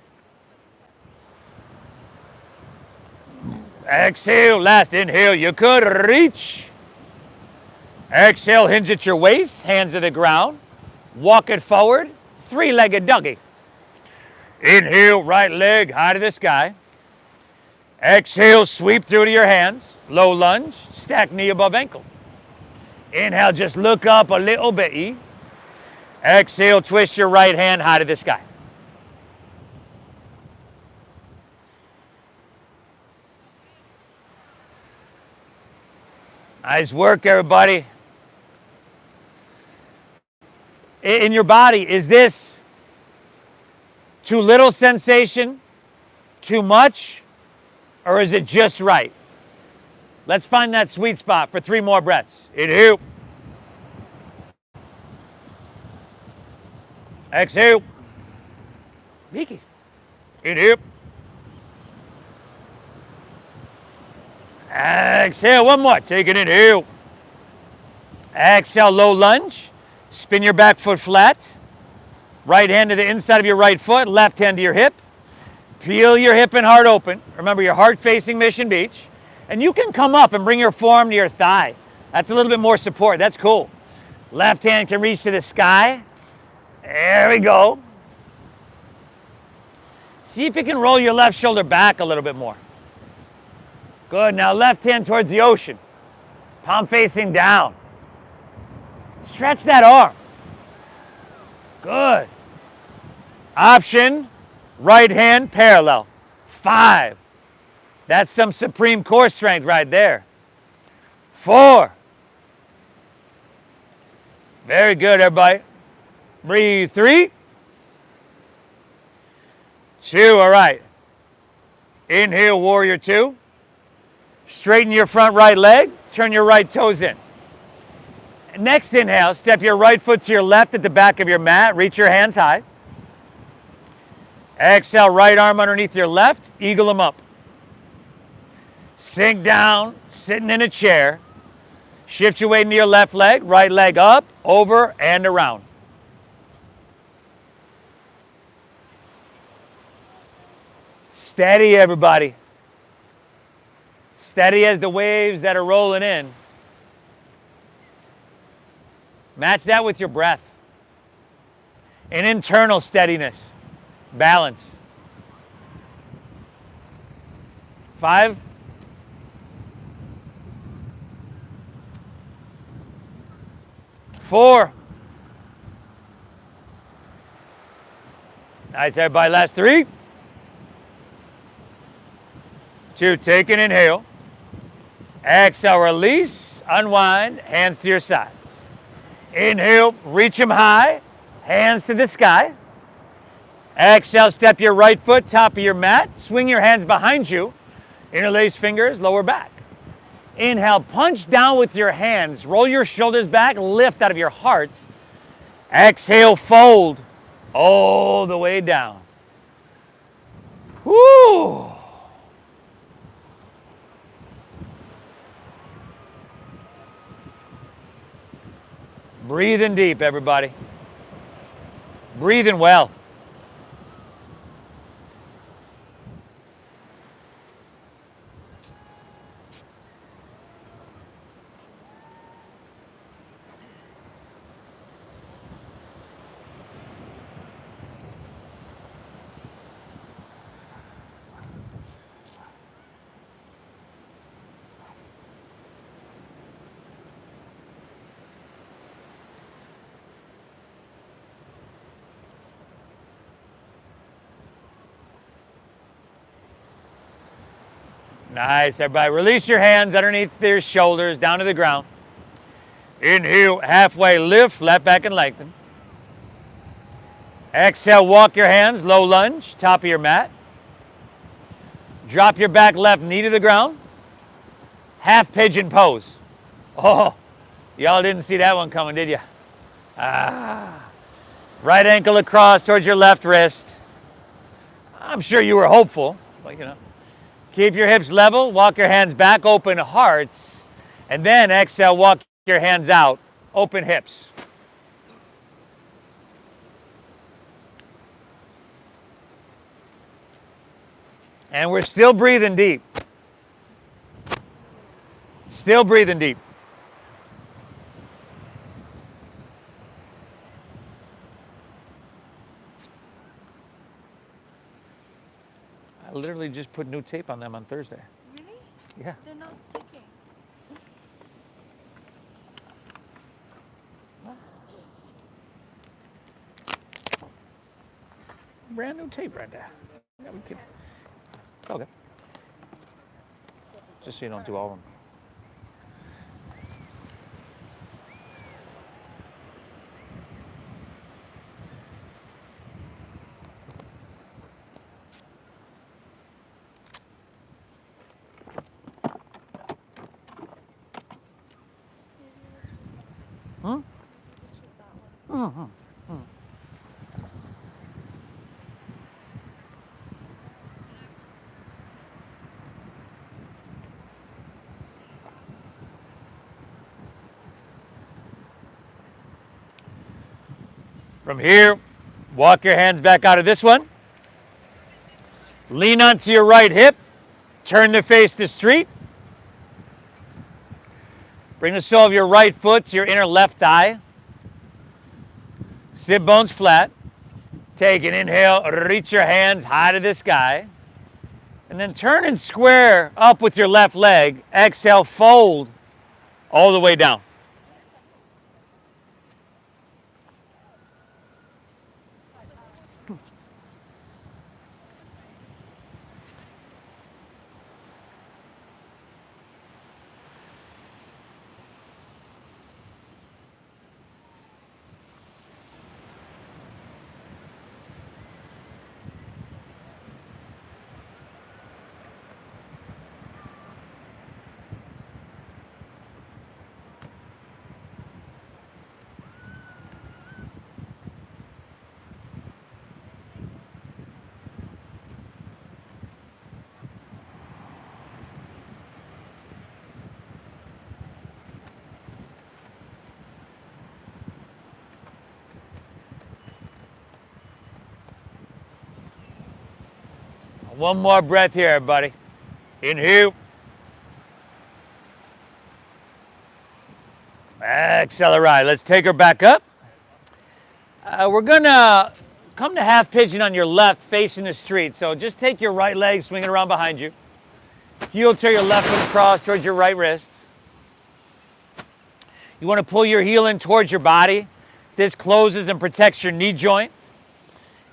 Exhale. Last inhale. You could reach. Exhale. Hinge at your waist. Hands to the ground. Walk it forward. 3-legged doggy. Inhale. Right leg high to the sky. Exhale. Sweep through to your hands. Low lunge. Stack knee above ankle. Inhale. Just look up a little bit. Exhale. Twist your right hand high to the sky. Nice work, everybody. In your body, is this too little sensation, too much, or is it just right? Let's find that sweet spot for 3 more breaths. Inhale. Exhale. Vicky. Inhale. Exhale, one more. Take an inhale. Exhale, low lunge. Spin your back foot flat. Right hand to the inside of your right foot, left hand to your hip. Peel your hip and heart open. Remember, your heart facing Mission Beach. And you can come up and bring your forearm to your thigh. That's a little bit more support. That's cool. Left hand can reach to the sky. There we go. See if you can roll your left shoulder back a little bit more. Good. Now left hand towards the ocean. Palm facing down. Stretch that arm. Good. Option, right hand parallel. 5. That's some supreme core strength right there. 4. Very good, everybody. Breathe. 3. 2. All right. Inhale, warrior 2. Straighten your front right leg. Turn your right toes in. Next inhale, step your right foot to your left at the back of your mat. Reach your hands high. Exhale, right arm underneath your left. Eagle them up. Sink down, sitting in a chair. Shift your weight into your left leg. Right leg up, over, and around. Steady, everybody. Steady as the waves that are rolling in. Match that with your breath. An internal steadiness. Balance. 5. 4. Nice, everybody. Last 3. 2. Take an inhale. Exhale, release, unwind, hands to your sides. Inhale, reach them high, hands to the sky. Exhale, step your right foot, top of your mat. Swing your hands behind you. Interlace fingers, lower back. Inhale, punch down with your hands. Roll your shoulders back, lift out of your heart. Exhale, fold. all the way down. Woo! Breathing deep, everybody. Breathing well. Nice, everybody. Release your hands underneath your shoulders, down to the ground. Inhale, halfway lift, flat back and lengthen. Exhale, walk your hands, low lunge, top of your mat. Drop your back left knee to the ground. Half pigeon pose. Oh, y'all didn't see that one coming, did you? Right ankle across towards your left wrist. I'm sure you were hopeful, but you know. Keep your hips level, walk your hands back, open hearts, and then exhale, walk your hands out, open hips. And we're still breathing deep. Still breathing deep. I literally just put new tape on them on Thursday. Really? Yeah. They're not sticking. Brand new tape right there. Yeah, we can. Okay. Just so you don't do all of them. Huh? It's just that one. Uh-huh. From here, walk your hands back out of this one. Lean onto your right hip. Turn to face the street. Bring the sole of your right foot to your inner left thigh. Sit bones flat. Take an inhale, reach your hands high to the sky. And then turn and square up with your left leg. Exhale, fold all the way down. One more breath here, everybody. Inhale. Exhale, right. Let's take her back up. We're gonna come to half pigeon on your left, facing the street. So just take your right leg, swing it around behind you. Heel to your left foot across towards your right wrist. You want to pull your heel in towards your body. This closes and protects your knee joint.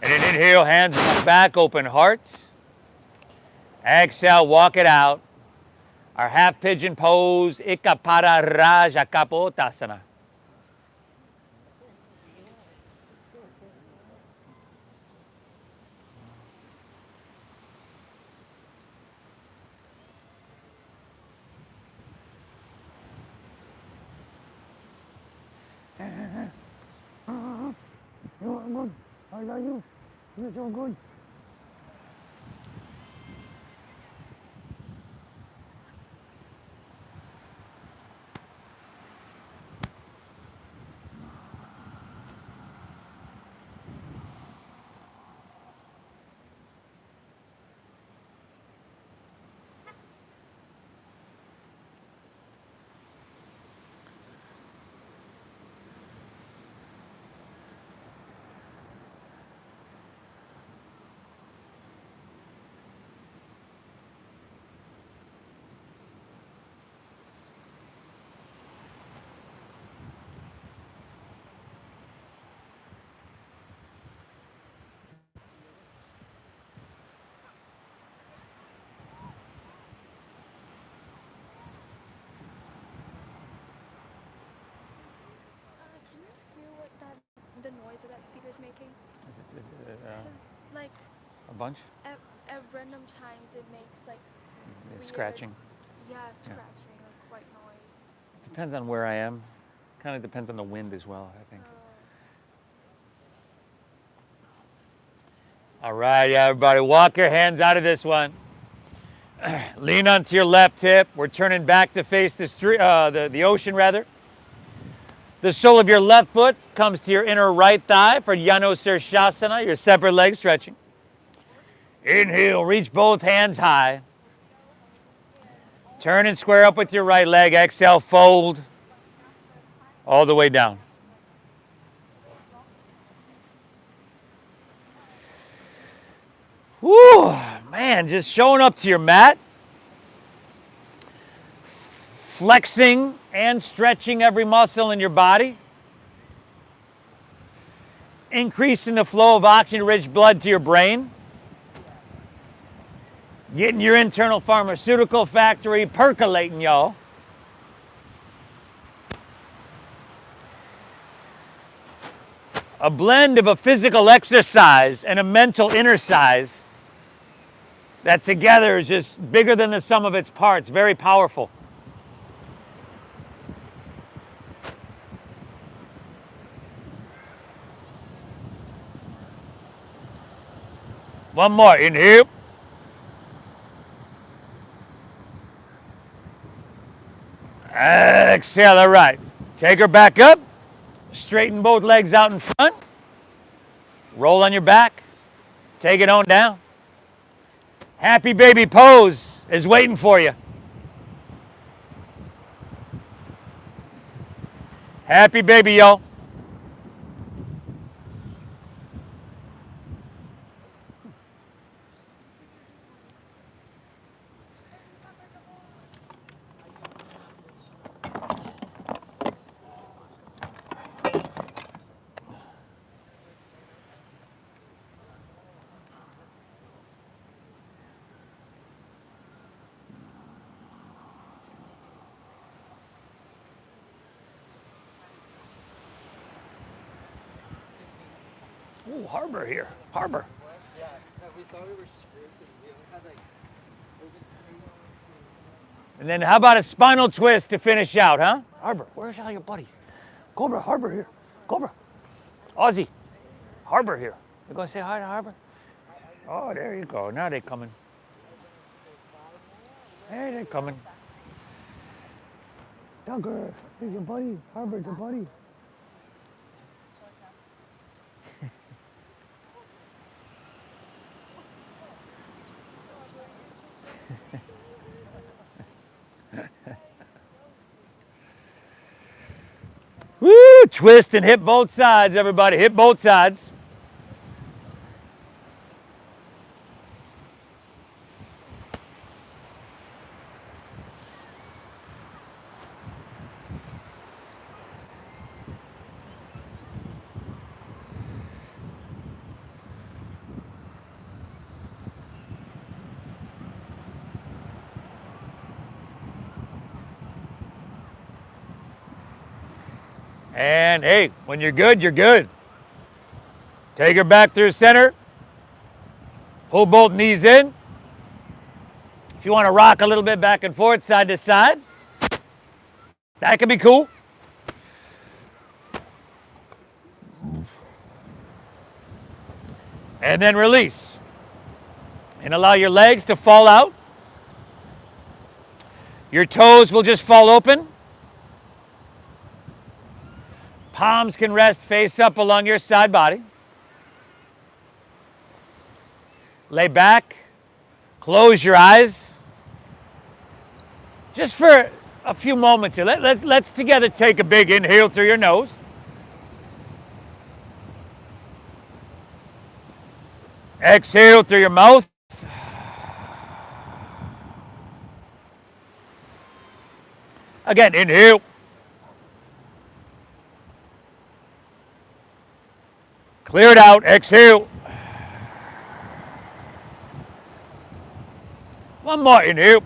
And then inhale, hands back, open heart. Exhale, walk it out. Our half pigeon pose, Ikapada Raja Kapotasana. I got you. You're doing good. Can you hear what the noise that speaker's making? Cause like A bunch? at random times it makes like weird, Scratching. Yeah, scratching, like white noise. Depends on where I am. Kind of depends on the wind as well, I think. All right, yeah, everybody, walk your hands out of this one. Lean onto your left hip. We're turning back to face the street, the ocean rather. The sole of your left foot comes to your inner right thigh for Janu-Sirsasana, your separate leg stretching. Inhale, reach both hands high. Turn and square up with your right leg. Exhale, fold all the way down. Woo, man, just showing up to your mat. Flexing and stretching every muscle in your body. Increasing the flow of oxygen-rich blood to your brain. Getting your internal pharmaceutical factory percolating, y'all. A blend of a physical exercise and a mental exercise that together is just bigger than the sum of its parts. Very powerful. One more. Inhale. Exhale. All right. Take her back up. Straighten both legs out in front. Roll on your back. Take it on down. Happy baby pose is waiting for you. Happy baby, y'all. Ooh, harbor here. Harbor. Yeah, we thought we were screwed because we only had like And then how about a spinal twist to finish out, huh? Harbor, where's all your buddies? Cobra, Harbor here. Cobra. Aussie, Harbor here. You gonna say hi to Harbor? Oh, there you go. Now they're coming. Hey, they're coming. Duggar, here's your buddy. Harbor's your buddy. Woo! Twist and hit both sides, everybody. Hit both sides. And hey, when you're good, you're good. Take her back through center. Pull both knees in. If you want to rock a little bit back and forth, side to side, that can be cool. And then release. And allow your legs to fall out. Your toes will just fall open. Palms can rest face up along your side body. Lay back. Close your eyes. Just for a few moments here. Let's together take a big inhale through your nose. Exhale through your mouth. Again, inhale. Clear it out. Exhale. One more. Inhale.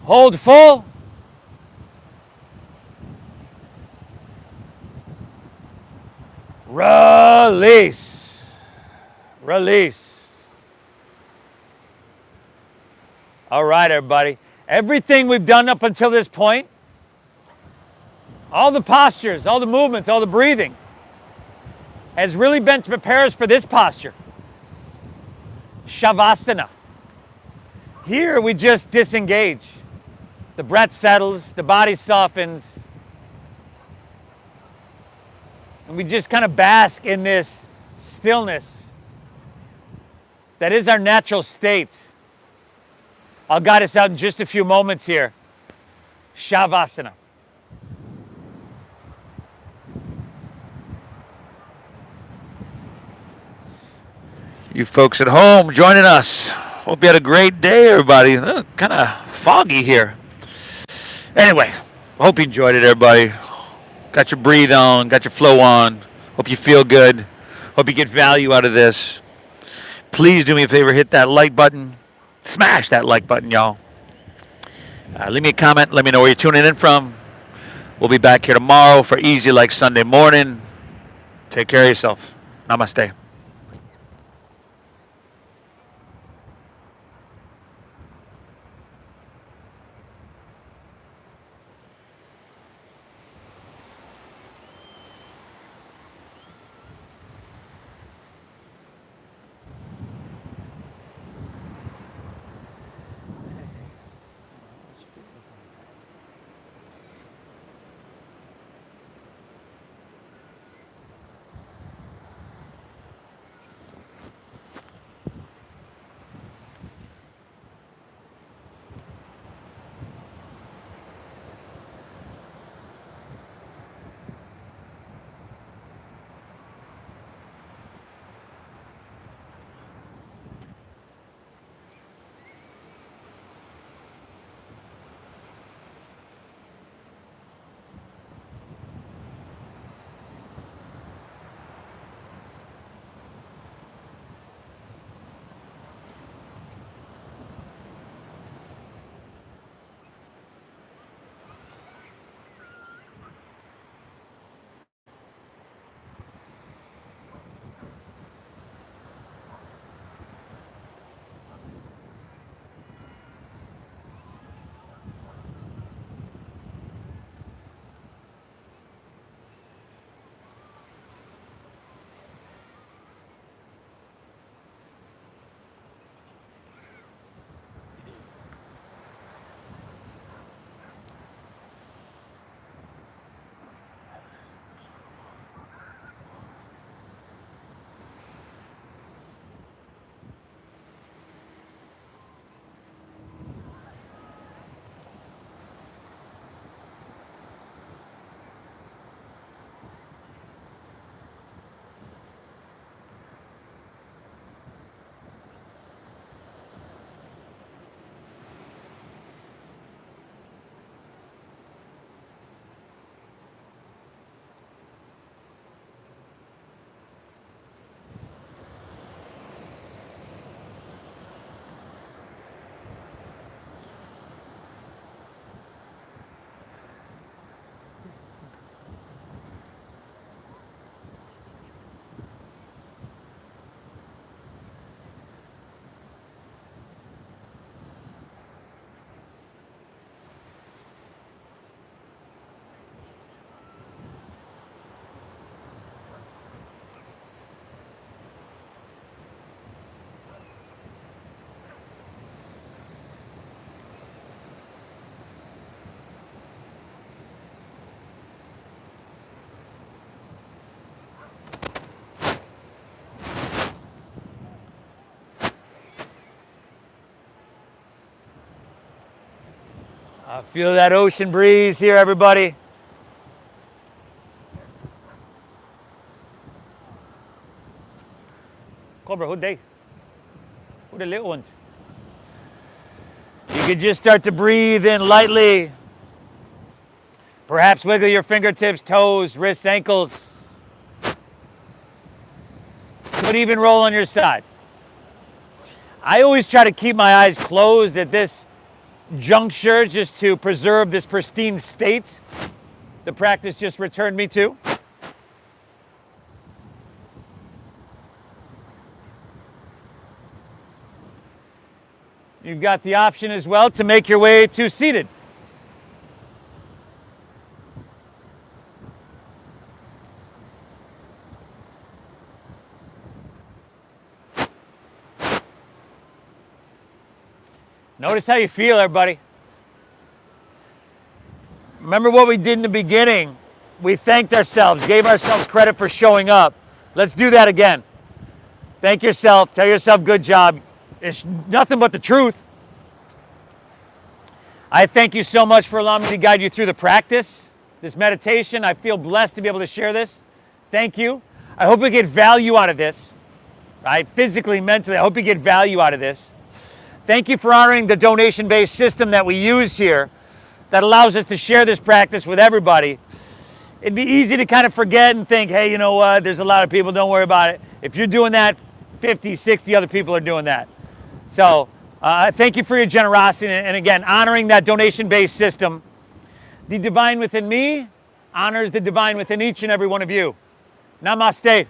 Hold full. Release. Release. All right, everybody. Everything we've done up until this point, all the postures, all the movements, all the breathing, has really been to prepare us for this posture. Shavasana. Here we just disengage. The breath settles, the body softens, and we just kind of bask in this stillness that is our natural state. I'll guide us out in just a few moments here. Shavasana. You folks at home joining us. Hope you had a great day, everybody. Kind of foggy here. Anyway, hope you enjoyed it, everybody. Got your breathe on, got your flow on. Hope you feel good. Hope you get value out of this. Please do me a favor, hit that like button. Smash that like button, y'all. Leave me a comment. Let me know where you're tuning in from. We'll be back here tomorrow for Easy Like Sunday morning. Take care of yourself. Namaste. Feel that ocean breeze here, everybody. Cobra, who they? Who the little ones? You could just start to breathe in lightly. Perhaps wiggle your fingertips, toes, wrists, ankles. Could even roll on your side. I always try to keep my eyes closed at this juncture just to preserve this pristine state the practice just returned me to. You've got the option as well to make your way to seated. Notice how you feel, everybody. Remember what we did in the beginning. We thanked ourselves, gave ourselves credit for showing up. Let's do that again. Thank yourself. Tell yourself good job. It's nothing but the truth. I thank you so much for allowing me to guide you through the practice, this meditation. I feel blessed to be able to share this. Thank you. I hope you get value out of this. Right? Physically, mentally, I hope you get value out of this. Thank you for honoring the donation-based system that we use here that allows us to share this practice with everybody. It'd be easy to kind of forget and think, hey, you know what, there's a lot of people, don't worry about it. If you're doing that, 50, 60 other people are doing that. So thank you for your generosity, and again, honoring that donation-based system. The divine within me honors the divine within each and every one of you. Namaste.